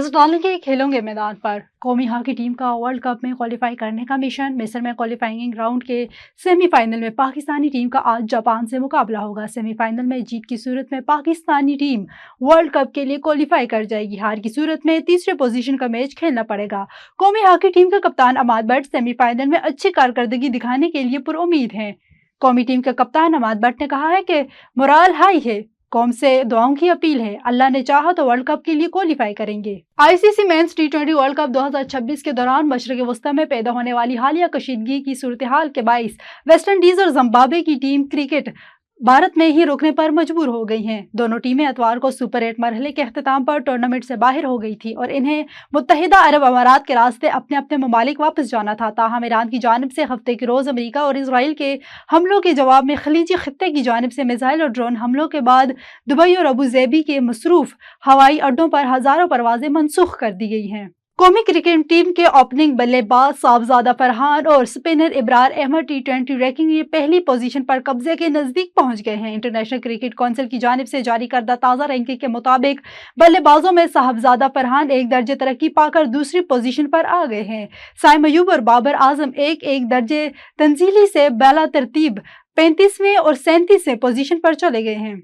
नजर डालेंगे खेलों के मैदान पर। कौमी हॉकी टीम का वर्ल्ड कप में क्वालिफाई करने का मिशन। मिस्र में क्वालिफाइंग राउंड के सेमीफाइनल में पाकिस्तानी टीम का आज जापान से मुकाबला होगा। सेमीफाइनल में जीत की सूरत में पाकिस्तानी टीम वर्ल्ड कप के लिए क्वालिफाई कर जाएगी। हार की सूरत में तीसरे पोजीशन का मैच खेलना पड़ेगा। कौमी हॉकी टीम के कप्तान अमाद बट सेमीफाइनल में अच्छी कारकर्दगी दिखाने के लिए पुरुम्मीद हैं। कौमी टीम के कप्तान अमाद बट ने कहा है कि मोराल हाई है, कौम से दुआओं की अपील है, अल्लाह ने चाहा तो वर्ल्ड कप के लिए क्वालिफाई करेंगे। आईसीसी मेंस टी20 वर्ल्ड कप 2026 के दौरान मशरक़ वस्ती में पैदा होने वाली हालिया कशीदगी की सूरत हाल के बाइस वेस्ट इंडीज और जिम्बाब्वे की टीम क्रिकेट भारत में ही रुकने पर मजबूर हो गई हैं। दोनों टीमें इतवार को सुपर 8 मरहले के अख्तिताम पर टूर्नामेंट से बाहर हो गई थी और इन्हें मुत्तहिदा अरब अमारात के रास्ते अपने अपने ममालिक वापस जाना था। ताहम ईरान की जानिब से हफ्ते के रोज़ अमेरिका और इसराइल के हमलों के जवाब में खलीजी खित्ते की जानिब से मिसाइल और ड्रोन हमलों के बाद दुबई और अबू ज़ेबी के मसरूफ हवाई अड्डों पर हज़ारों परवाजें मनसूख कर दी गई हैं। कौमी क्रिकेट टीम के ओपनिंग बल्लेबाज साहबजादा फरहान और स्पिनर इब्रार अहमद टी20 रैंकिंग में पहली पोजीशन पर कब्जे के नजदीक पहुंच गए हैं। इंटरनेशनल क्रिकेट काउंसिल की जानिब से जारी करदा ताज़ा रैंकिंग के मुताबिक बल्लेबाजों में साहबजादा फरहान एक दर्जे तरक्की पाकर दूसरी पोजीशन पर आ गए हैं। साइम अयूब और बाबर आजम एक एक दर्जे तंजीली से बाला तरतीब 35वें और 37वें पोजीशन पर चले गए हैं।